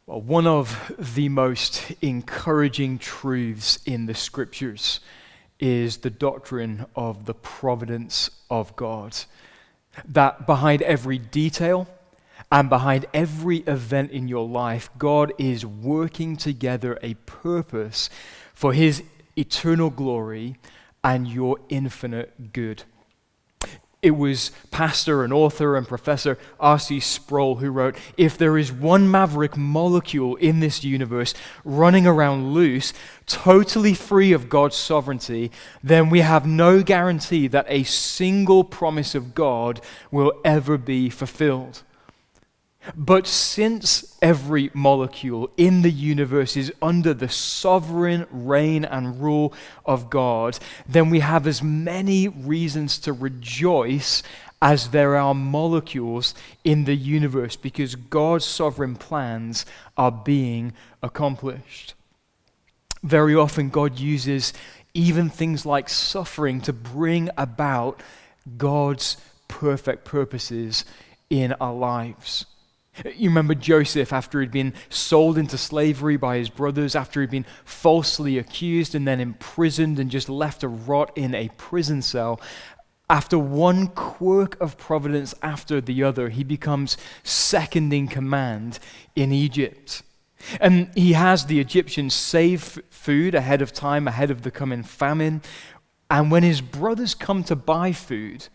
Well, one of the most encouraging truths in the scriptures is the doctrine of the providence of God. That behind every detail and behind every event in your life, God is working together a purpose for his eternal glory and your infinite good. It was pastor and author and professor R.C. Sproul who wrote, "If there is one maverick molecule in this universe running around loose, totally free of God's sovereignty, then we have no guarantee that a single promise of God will ever be fulfilled. But since every molecule in the universe is under the sovereign reign and rule of God, then we have as many reasons to rejoice as there are molecules in the universe, because God's sovereign plans are being accomplished." Very often God uses even things like suffering to bring about God's perfect purposes in our lives. You remember Joseph, after he'd been sold into slavery by his brothers, after he'd been falsely accused and then imprisoned and just left to rot in a prison cell. After one quirk of providence after the other, he becomes second in command in Egypt. And he has the Egyptians save food ahead of time, ahead of the coming famine. And when his brothers come to buy food,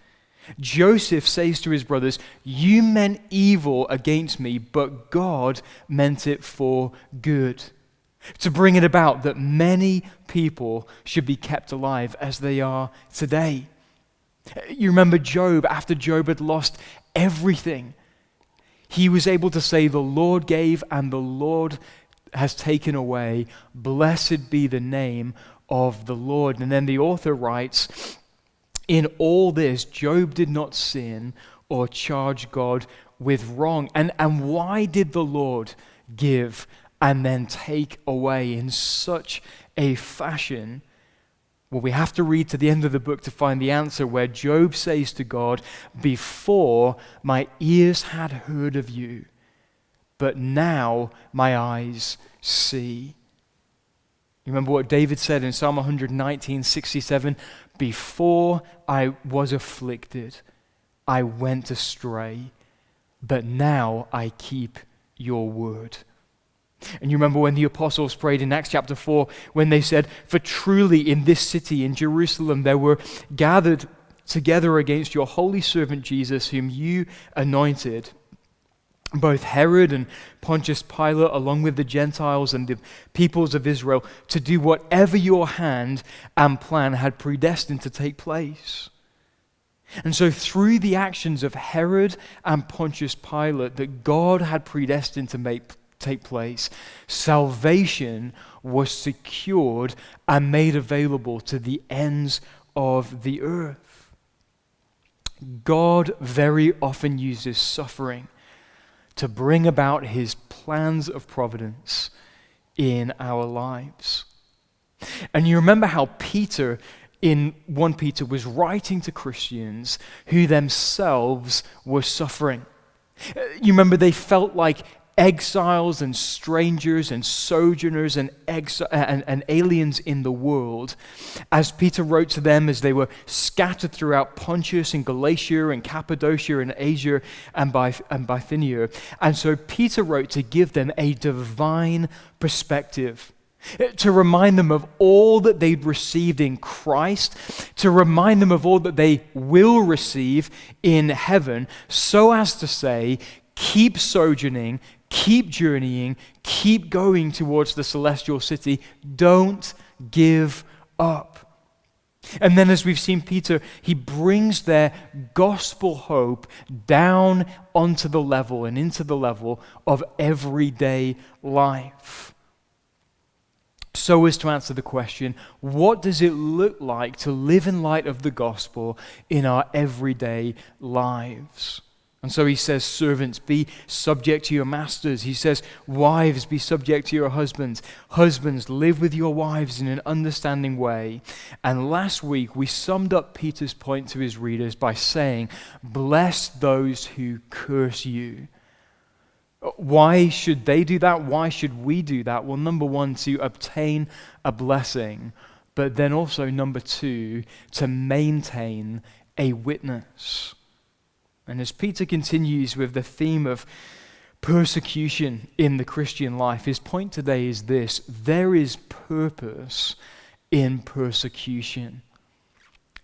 Joseph says to his brothers, "You meant evil against me, but God meant it for good, to bring it about that many people should be kept alive as they are today." You remember Job, after Job had lost everything, he was able to say, "The Lord gave and the Lord has taken away. Blessed be the name of the Lord." And then the author writes, "In all this, Job did not sin or charge God with wrong." And why did the Lord give and then take away in such a fashion? Well, we have to read to the end of the book to find the answer, where Job says to God, "Before my ears had heard of you, but now my eyes see." You remember what David said in Psalm 119:67? "Before I was afflicted, I went astray, but now I keep your word." And you remember when the apostles prayed in Acts chapter 4, when they said, "For truly in this city, in Jerusalem, there were gathered together against your holy servant Jesus, whom you anointed, both Herod and Pontius Pilate, along with the Gentiles and the peoples of Israel, to do whatever your hand and plan had predestined to take place." And so through the actions of Herod and Pontius Pilate that God had predestined to take place, salvation was secured and made available to the ends of the earth. God very often uses suffering to bring about his plans of providence in our lives. And you remember how Peter, in 1 Peter, was writing to Christians who themselves were suffering. You remember they felt like exiles and strangers and sojourners and aliens in the world, as Peter wrote to them as they were scattered throughout Pontus and Galatia and Cappadocia and Asia and Bithynia. And so Peter wrote to give them a divine perspective, to remind them of all that they'd received in Christ, to remind them of all that they will receive in heaven, so as to say, keep sojourning, keep journeying, keep going towards the celestial city. Don't give up. And then, as we've seen Peter, he brings their gospel hope down onto the level and into the level of everyday life, so as to answer the question, what does it look like to live in light of the gospel in our everyday lives? And so he says, servants, be subject to your masters. He says, wives, be subject to your husbands. Husbands, live with your wives in an understanding way. And last week, we summed up Peter's point to his readers by saying, bless those who curse you. Why should they do that? Why should we do that? Well, number one, to obtain a blessing, but then also, number two, to maintain a witness. And as Peter continues with the theme of persecution in the Christian life, his point today is this: there is purpose in persecution.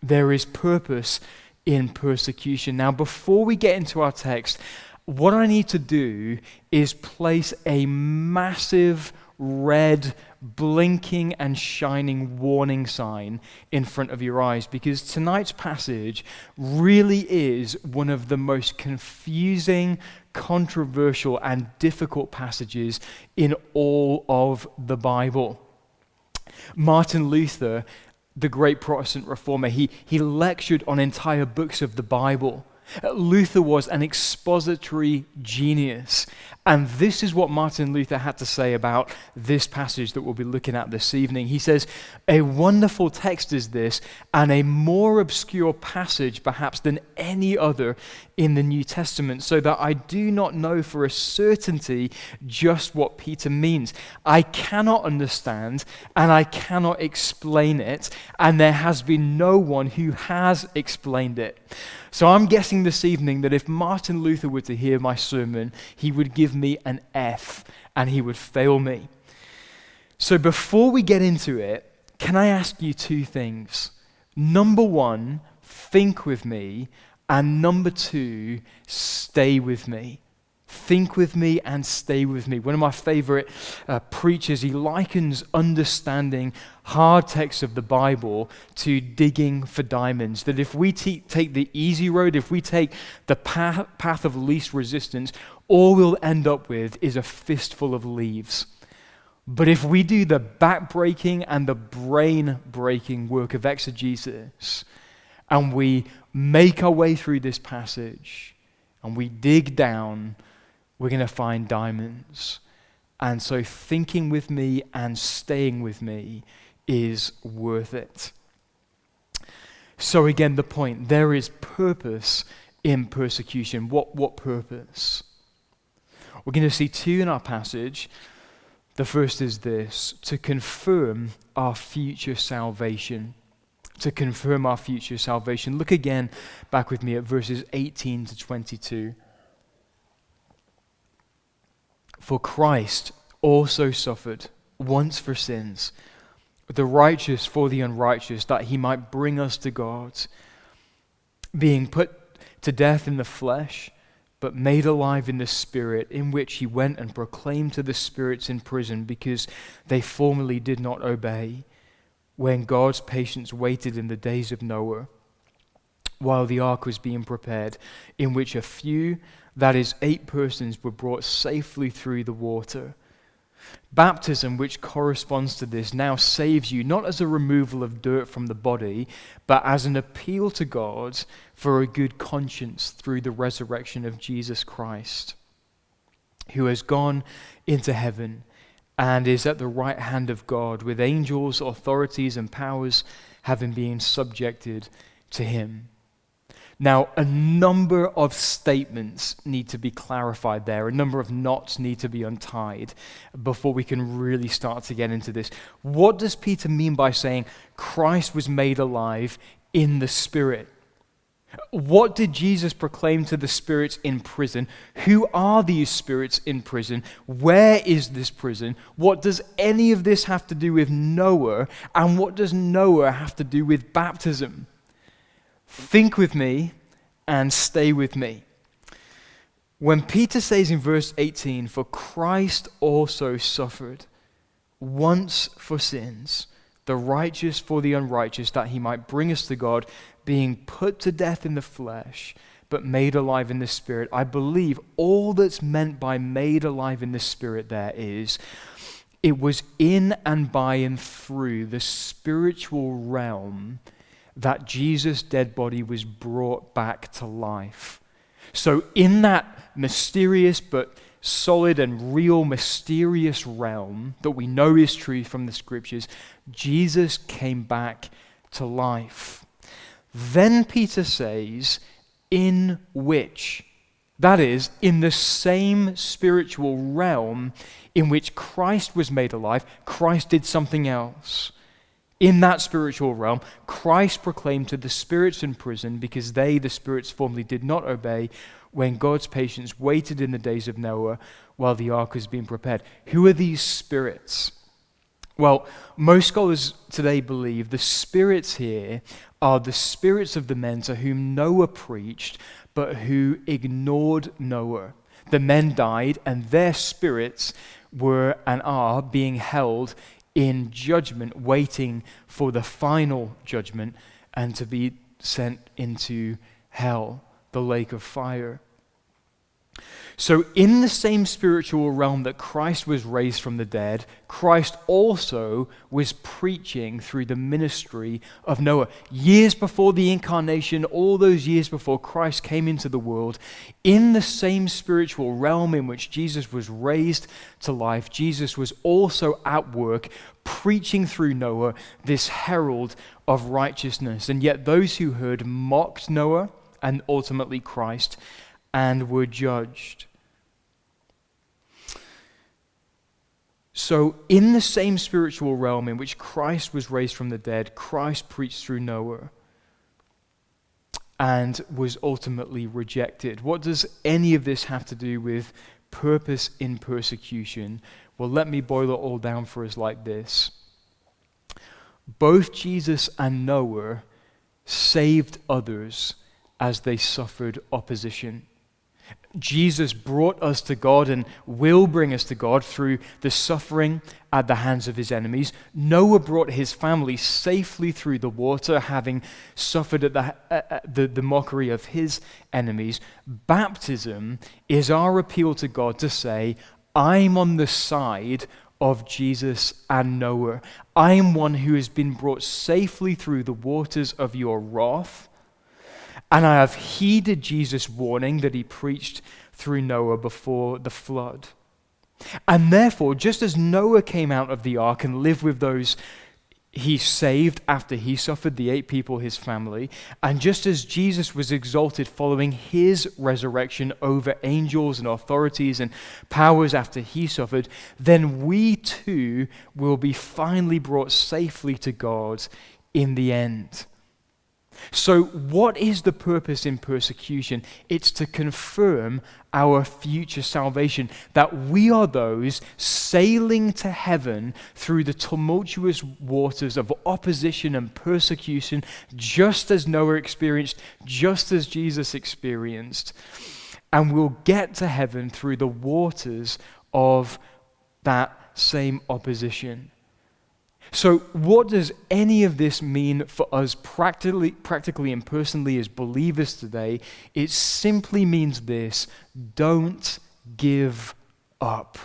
There is purpose in persecution. Now, before we get into our text, what I need to do is place a massive red, blinking and shining warning sign in front of your eyes, because tonight's passage really is one of the most confusing, controversial, and difficult passages in all of the Bible. Martin Luther, the great Protestant reformer, he lectured on entire books of the Bible. Luther was an expository genius. And this is what Martin Luther had to say about this passage that we'll be looking at this evening. He says, "A wonderful text is this, and a more obscure passage perhaps than any other in the New Testament, so that I do not know for a certainty just what Peter means. I cannot understand, and I cannot explain it, and there has been no one who has explained it." So I'm guessing this evening that if Martin Luther were to hear my sermon, he would give me an F and he would fail me. So before we get into it, can I ask you two things? Number one, think with me, and number two, stay with me. Think with me and stay with me. One of my favorite preachers, he likens understanding hard texts of the Bible to digging for diamonds. That if we take the easy road, if we take the path of least resistance, all we'll end up with is a fistful of leaves. But if we do the back-breaking and the brain-breaking work of exegesis, and we make our way through this passage, and we dig down, we're going to find diamonds. And so thinking with me and staying with me is worth it. So again, the point, there is purpose in persecution. What purpose? We're going to see two in our passage. The first is this: to confirm our future salvation. To confirm our future salvation. Look again back with me at verses 18 to 22. "For Christ also suffered once for sins, the righteous for the unrighteous, that he might bring us to God, being put to death in the flesh, but made alive in the Spirit, in which he went and proclaimed to the spirits in prison, because they formerly did not obey, when God's patience waited in the days of Noah, while the ark was being prepared, in which a few, that is 8 persons, were brought safely through the water. Baptism, which corresponds to this, now saves you, not as a removal of dirt from the body, but as an appeal to God for a good conscience through the resurrection of Jesus Christ, who has gone into heaven and is at the right hand of God, with angels, authorities, and powers having been subjected to him." Now, a number of statements need to be clarified there. A number of knots need to be untied before we can really start to get into this. What does Peter mean by saying Christ was made alive in the Spirit? What did Jesus proclaim to the spirits in prison? Who are these spirits in prison? Where is this prison? What does any of this have to do with Noah? And what does Noah have to do with baptism? Think with me and stay with me. When Peter says in verse 18, "For Christ also suffered once for sins, the righteous for the unrighteous, that he might bring us to God, being put to death in the flesh, but made alive in the Spirit," I believe all that's meant by made alive in the Spirit there is, it was in and by and through the spiritual realm that Jesus' dead body was brought back to life. So in that mysterious but solid and real mysterious realm that we know is true from the scriptures, Jesus came back to life. Then Peter says, "in which That is, in the same spiritual realm in which Christ was made alive, Christ did something else. In that spiritual realm, Christ proclaimed to the spirits in prison, because they, the spirits, formerly did not obey, when God's patience waited in the days of Noah while the ark was being prepared. Who are these spirits? Well, most scholars today believe the spirits here are the spirits of the men to whom Noah preached, but who ignored Noah. The men died, and their spirits were and are being held in judgment, waiting for the final judgment and to be sent into hell, the lake of fire. So in the same spiritual realm that Christ was raised from the dead, Christ also was preaching through the ministry of Noah. Years before the incarnation, all those years before Christ came into the world, in the same spiritual realm in which Jesus was raised to life, Jesus was also at work preaching through Noah this herald of righteousness. And yet those who heard mocked Noah and ultimately Christ and were judged. So in the same spiritual realm in which Christ was raised from the dead, Christ preached through Noah and was ultimately rejected. What does any of this have to do with purpose in persecution? Well, let me boil it all down for us like this. Both Jesus and Noah saved others as they suffered opposition. Jesus brought us to God and will bring us to God through the suffering at the hands of his enemies. Noah brought his family safely through the water, having suffered at the mockery of his enemies. Baptism is our appeal to God to say, I'm on the side of Jesus and Noah. I am one who has been brought safely through the waters of your wrath, and I have heeded Jesus' warning that he preached through Noah before the flood. And therefore, just as Noah came out of the ark and lived with those he saved after he suffered, the 8 people, his family, and just as Jesus was exalted following his resurrection over angels and authorities and powers after he suffered, then we too will be finally brought safely to God in the end. So what is the purpose in persecution? It's to confirm our future salvation, that we are those sailing to heaven through the tumultuous waters of opposition and persecution, just as Noah experienced, just as Jesus experienced. And we'll get to heaven through the waters of that same opposition. So what does any of this mean for us practically and personally as believers today? It simply means this: don't give up.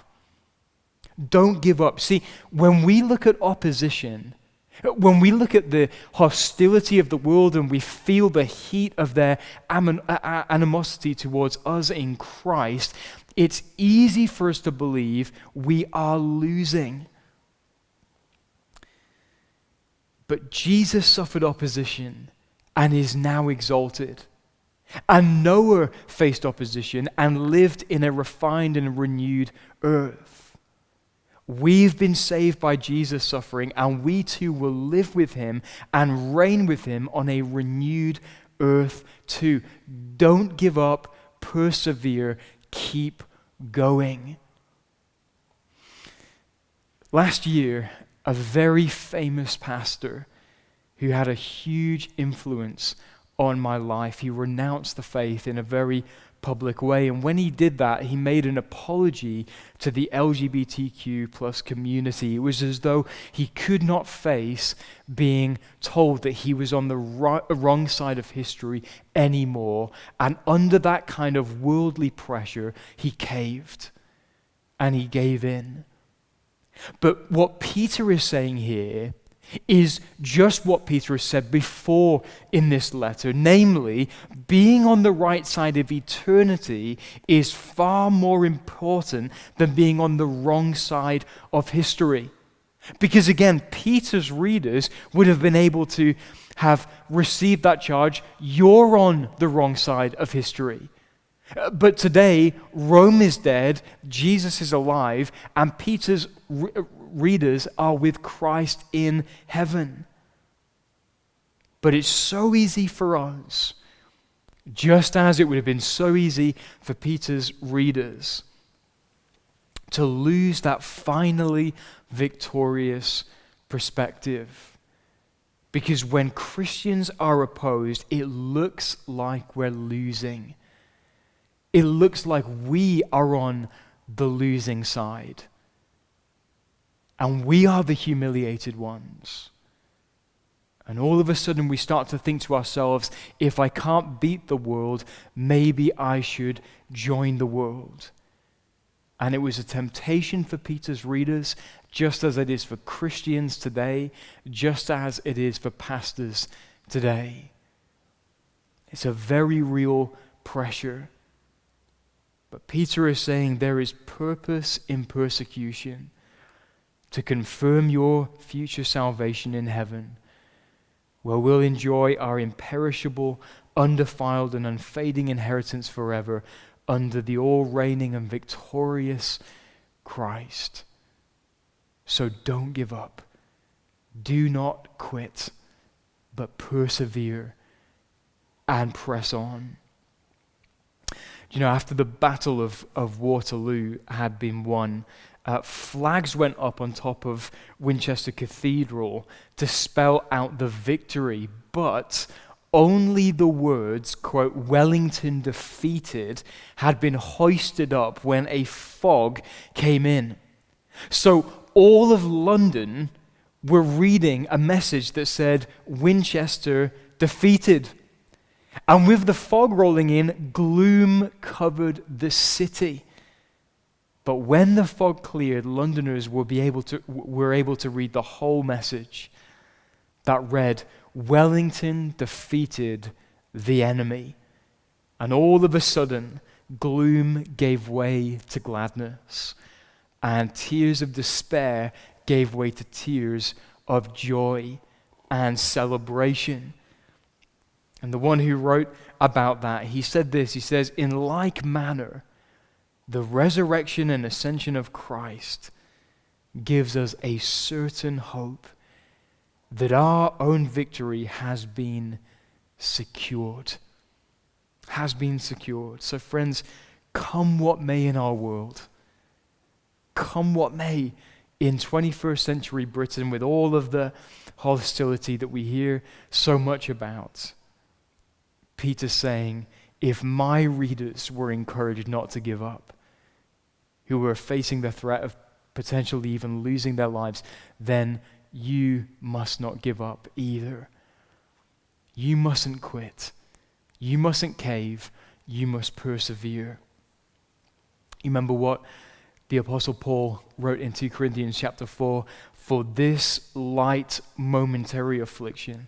Don't give up. See, when we look at opposition, when we look at the hostility of the world and we feel the heat of their animosity towards us in Christ, it's easy for us to believe we are losing. But Jesus suffered opposition and is now exalted. And Noah faced opposition and lived in a refined and renewed earth. We've been saved by Jesus' suffering, and we too will live with him and reign with him on a renewed earth too. Don't give up, persevere, keep going. Last year, a very famous pastor who had a huge influence on my life, he renounced the faith in a very public way. And when he did that, he made an apology to the LGBTQ plus community. It was as though he could not face being told that he was on the wrong side of history anymore. And under that kind of worldly pressure, he caved and he gave in. But what Peter is saying here is just what Peter has said before in this letter, namely, being on the right side of eternity is far more important than being on the wrong side of history. Because again, Peter's readers would have been able to have received that charge: you're on the wrong side of history. But today, Rome is dead, Jesus is alive, and Peter's readers are with Christ in heaven. But it's so easy for us, just as it would have been so easy for Peter's readers, to lose that finally victorious perspective. Because when Christians are opposed, it looks like we're losing. It looks like we are on the losing side. And we are the humiliated ones. And all of a sudden we start to think to ourselves, if I can't beat the world, maybe I should join the world. And it was a temptation for Peter's readers, just as it is for Christians today, just as it is for pastors today. It's a very real pressure. But Peter is saying there is purpose in persecution to confirm your future salvation in heaven, where we'll enjoy our imperishable, undefiled, and unfading inheritance forever under the all-reigning and victorious Christ. So don't give up. Do not quit, but persevere and press on. You know, after the Battle of Waterloo had been won, flags went up on top of Winchester Cathedral to spell out the victory, but only the words, quote, "Wellington defeated," had been hoisted up when a fog came in. So all of London were reading a message that said, "Winchester defeated." And with the fog rolling in, gloom covered the city. But when the fog cleared, Londoners were able to read the whole message that read, "Wellington defeated the enemy." And all of a sudden, gloom gave way to gladness, and tears of despair gave way to tears of joy and celebration. And the one who wrote about that, he said this, he says, "In like manner, the resurrection and ascension of Christ gives us a certain hope that our own victory has been secured." Has been secured. So friends, come what may in our world, come what may in 21st century Britain with all of the hostility that we hear so much about, Peter's saying, if my readers were encouraged not to give up, who were facing the threat of potentially even losing their lives, then you must not give up either. You mustn't quit. You mustn't cave. You must persevere. You remember what the Apostle Paul wrote in 2 Corinthians chapter 4, "For this light momentary affliction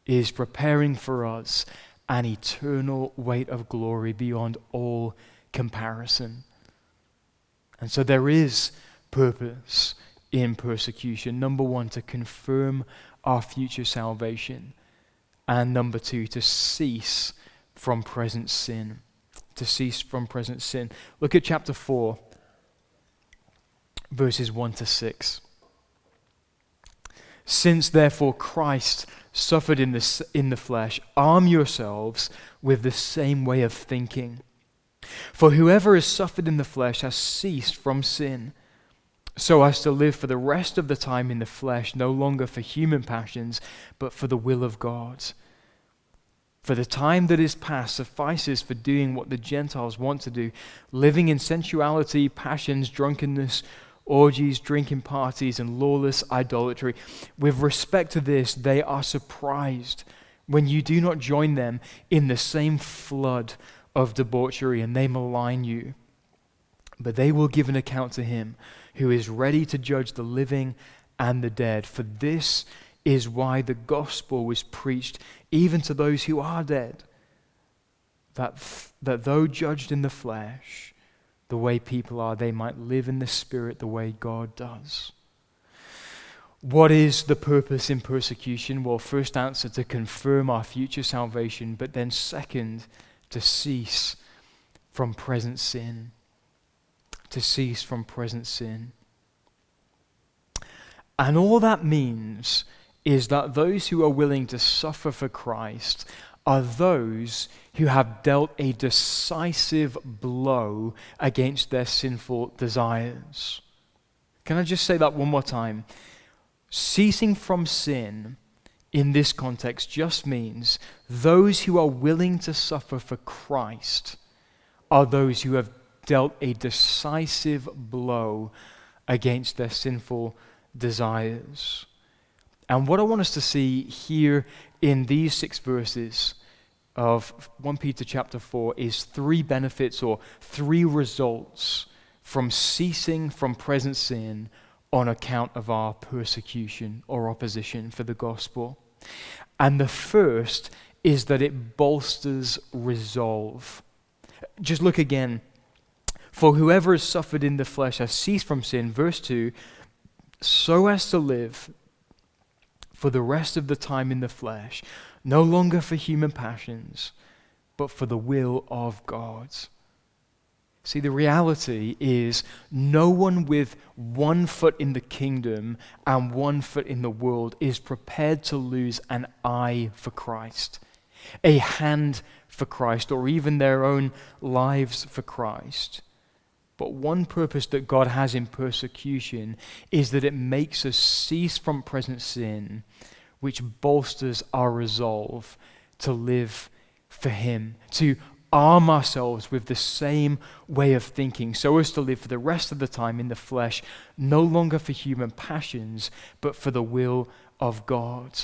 is preparing for us an eternal weight of glory beyond all comparison." And so there is purpose in persecution. Number one, to confirm our future salvation. And number two, to cease from present sin. To cease from present sin. Look at chapter 4, verses 1 to 6. "Since therefore Christ suffered in the flesh, arm yourselves with the same way of thinking. For whoever has suffered in the flesh has ceased from sin, so as to live for the rest of the time in the flesh, no longer for human passions, but for the will of God. For the time that is past suffices for doing what the Gentiles want to do, living in sensuality, passions, drunkenness, orgies, drinking parties, and lawless idolatry. With respect to this, they are surprised when you do not join them in the same flood of debauchery, and they malign you. But they will give an account to him who is ready to judge the living and the dead. For this is why the gospel was preached even to those who are dead, that though judged in the flesh, the way people are, they might live in the spirit the way God does." What is the purpose in persecution? Well, first answer, to confirm our future salvation, but then second, to cease from present sin. To cease from present sin. And all that means is that those who are willing to suffer for Christ are those who have dealt a decisive blow against their sinful desires. Can I just say that one more time? Ceasing from sin in this context just means those who are willing to suffer for Christ are those who have dealt a decisive blow against their sinful desires. And what I want us to see here in these 6 verses of 1 Peter chapter 4 is 3 benefits or 3 results from ceasing from present sin on account of our persecution or opposition for the gospel. And the first is that it bolsters resolve. Just look again. For whoever has suffered in the flesh has ceased from sin, verse 2, so as to live for the rest of the time in the flesh, no longer for human passions, but for the will of God. See, the reality is no one with 1 foot in the kingdom and 1 foot in the world is prepared to lose an eye for Christ, a hand for Christ, or even their own lives for Christ. But one purpose that God has in persecution is that it makes us cease from present sin, which bolsters our resolve to live for Him, to arm ourselves with the same way of thinking, so as to live for the rest of the time in the flesh, no longer for human passions, but for the will of God.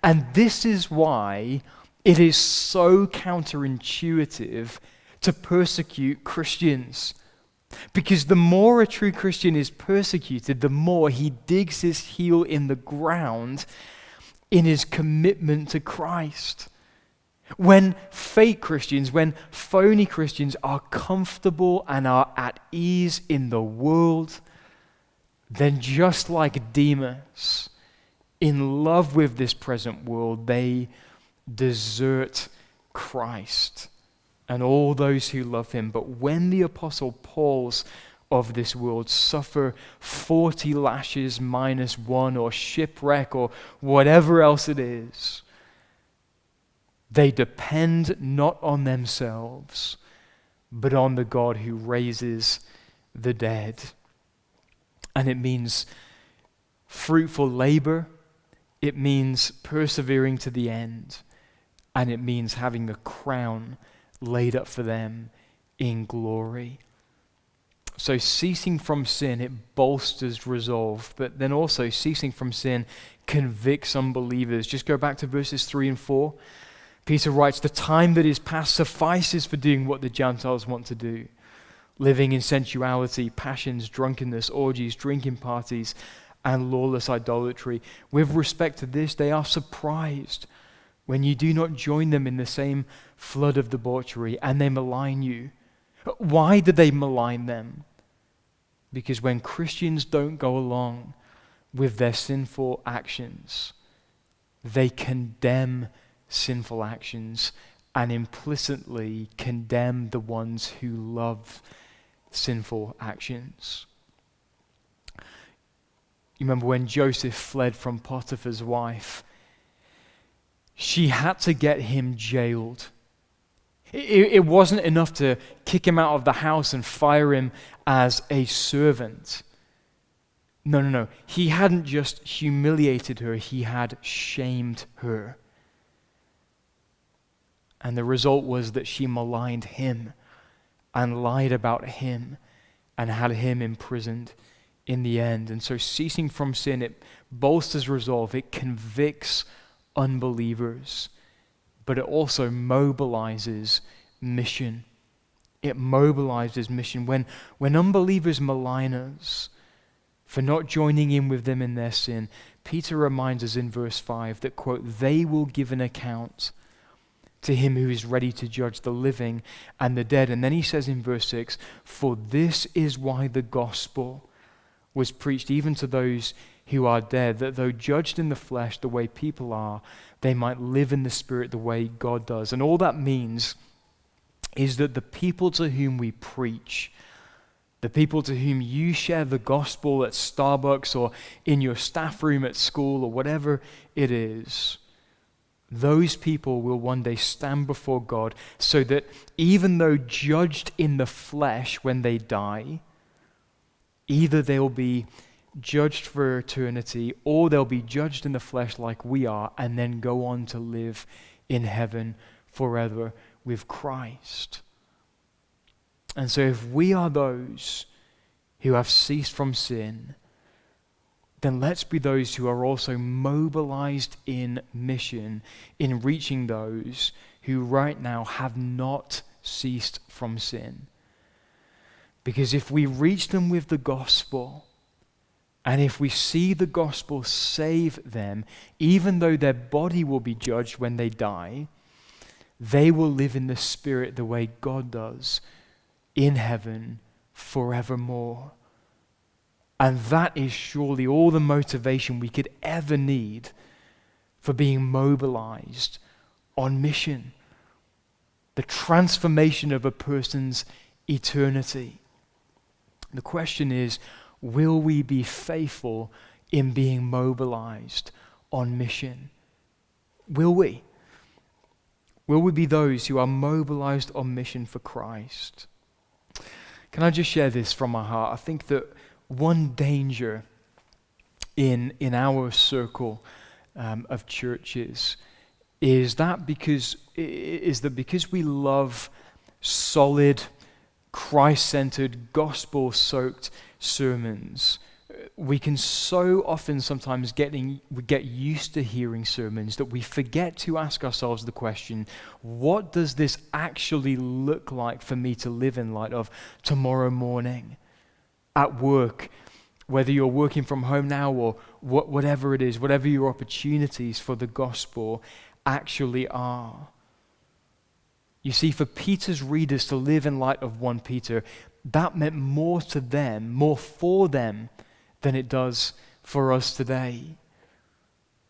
And this is why it is so counterintuitive to persecute Christians. Because the more a true Christian is persecuted, the more he digs his heel in the ground in his commitment to Christ. When fake Christians, when phony Christians are comfortable and are at ease in the world, then just like Demas, in love with this present world, they desert Christ and all those who love Him. But when the Apostle Pauls of this world suffer 40 lashes minus 1 or shipwreck or whatever else it is, they depend not on themselves, but on the God who raises the dead. And it means fruitful labor, it means persevering to the end, and it means having a crown laid up for them in glory. So ceasing from sin, it bolsters resolve, but then also ceasing from sin convicts unbelievers. Just go back to verses 3 and 4. Peter writes, the time that is past suffices for doing what the Gentiles want to do, living in sensuality, passions, drunkenness, orgies, drinking parties, and lawless idolatry. With respect to this, they are surprised when you do not join them in the same flood of debauchery, and they malign you. Why do they malign them? Because when Christians don't go along with their sinful actions, they condemn sinful actions and implicitly condemn the ones who love sinful actions. You remember when Joseph fled from Potiphar's wife? She had to get him jailed. It wasn't enough to kick him out of the house and fire him as a servant. No. He hadn't just humiliated her, he had shamed her. And the result was that she maligned him and lied about him and had him imprisoned in the end. And so ceasing from sin, it bolsters resolve, it convicts unbelievers, but it also mobilizes mission. It mobilizes mission. When unbelievers malign us for not joining in with them in their sin, Peter reminds us in verse 5 that, quote, they will give an account to him who is ready to judge the living and the dead. And then he says in verse 6, for this is why the gospel was preached even to those who are dead, that though judged in the flesh the way people are, they might live in the spirit the way God does. And all that means is that the people to whom we preach, the people to whom you share the gospel at Starbucks or in your staff room at school or whatever it is, those people will one day stand before God, so that even though judged in the flesh when they die, either they'll be judged for eternity or they'll be judged in the flesh like we are and then go on to live in heaven forever with Christ. And so if we are those who have ceased from sin, then let's be those who are also mobilized in mission in reaching those who right now have not ceased from sin. Because if we reach them with the gospel, and if we see the gospel save them, even though their body will be judged when they die, they will live in the Spirit the way God does in heaven forevermore. And that is surely all the motivation we could ever need for being mobilized on mission. The transformation of a person's eternity. The question is, will we be faithful in being mobilized on mission? Will we? Will we be those who are mobilized on mission for Christ? Can I just share this from my heart? I think that one danger in our circle of churches is that because we love solid, Christ-centered, gospel-soaked sermons, we can so often sometimes get used to hearing sermons that we forget to ask ourselves the question, what does this actually look like for me to live in light of tomorrow morning? At work, whether you're working from home now or whatever it is, whatever your opportunities for the gospel actually are. You see, for Peter's readers to live in light of 1 Peter, that meant more to them, more for them, than it does for us today.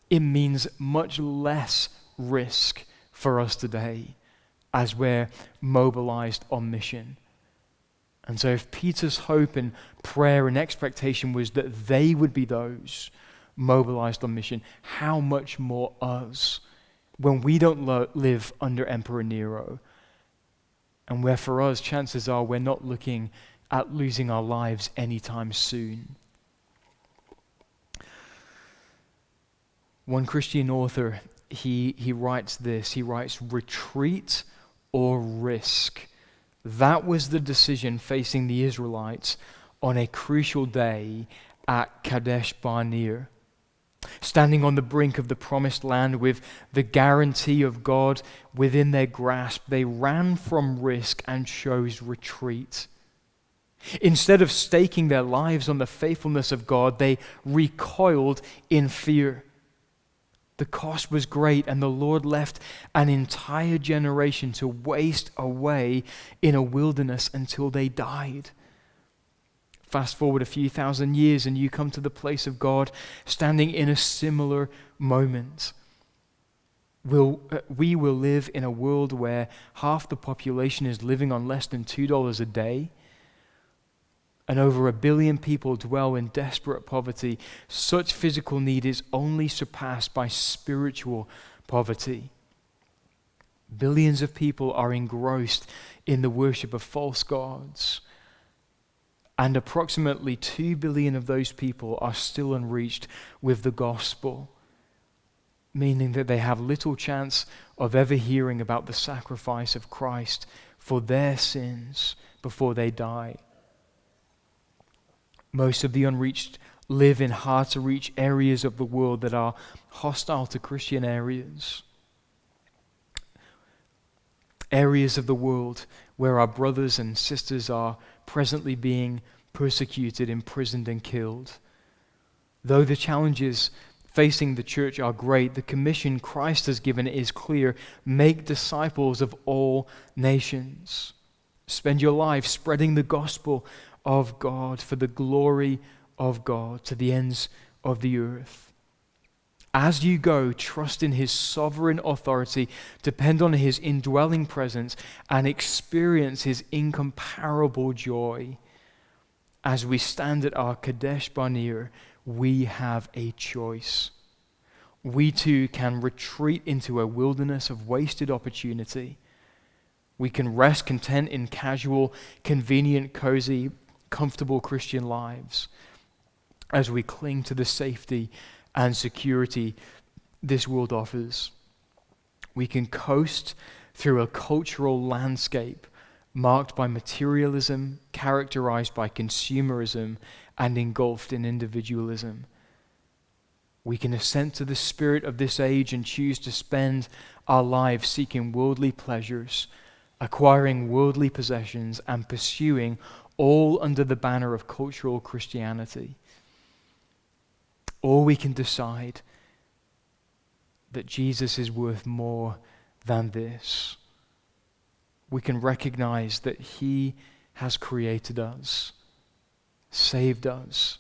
It means much less risk for us today as we're mobilized on mission. And so if Peter's hope and prayer and expectation was that they would be those mobilized on mission, how much more us when we don't live under Emperor Nero, and where for us chances are we're not looking at losing our lives anytime soon. One Christian author, he writes this, he writes, retreat or risk. That was the decision facing the Israelites on a crucial day at Kadesh Barnea. Standing on the brink of the promised land with the guarantee of God within their grasp, they ran from risk and chose retreat. Instead of staking their lives on the faithfulness of God, they recoiled in fear. The cost was great, and the Lord left an entire generation to waste away in a wilderness until they died. Fast forward a few thousand years, and you come to the place of God standing in a similar moment. We will live in a world where half the population is living on less than $2 a day, and over 1 billion people dwell in desperate poverty. Such physical need is only surpassed by spiritual poverty. Billions of people are engrossed in the worship of false gods, and approximately 2 billion of those people are still unreached with the gospel, meaning that they have little chance of ever hearing about the sacrifice of Christ for their sins before they die. Most of the unreached live in hard-to-reach areas of the world that are hostile to Christian areas. Areas of the world where our brothers and sisters are presently being persecuted, imprisoned, and killed. Though the challenges facing the church are great, the commission Christ has given is clear. Make disciples of all nations. Spend your life spreading the gospel of God for the glory of God to the ends of the earth. As you go, trust in his sovereign authority, depend on his indwelling presence, and experience his incomparable joy. As we stand at our Kadesh Barnea, we have a choice. We too can retreat into a wilderness of wasted opportunity. We can rest content in casual, convenient, cozy, comfortable Christian lives as we cling to the safety and security this world offers. We can coast through a cultural landscape marked by materialism, characterized by consumerism, and engulfed in individualism. We can assent to the spirit of this age and choose to spend our lives seeking worldly pleasures, acquiring worldly possessions, and pursuing all under the banner of cultural Christianity. Or we can decide that Jesus is worth more than this. We can recognize that he has created us, saved us,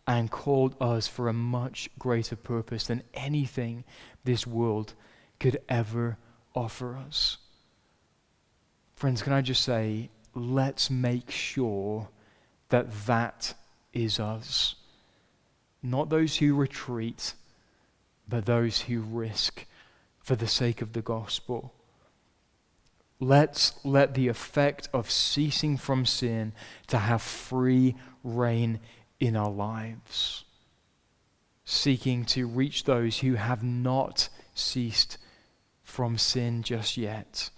and called us for a much greater purpose than anything this world could ever offer us. Friends, can I just say, let's make sure that that is us. Not those who retreat, but those who risk for the sake of the gospel. Let's let the effect of ceasing from sin to have free reign in our lives, seeking to reach those who have not ceased from sin just yet,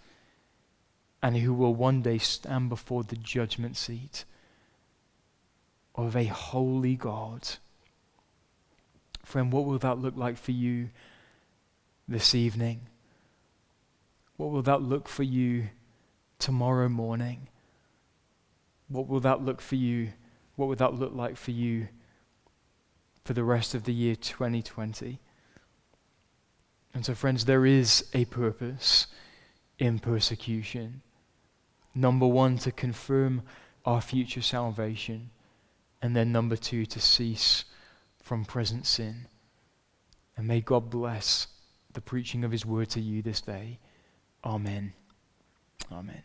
and who will one day stand before the judgment seat of a holy God. Friend, what will that look like for you this evening? What will that look for you tomorrow morning? What will that look for you? What would that look like for you for the rest of the year 2020? And so, friends, there is a purpose in persecution. Number one, to confirm our future salvation. And then number two, to cease from present sin. And may God bless the preaching of his word to you this day. Amen. Amen.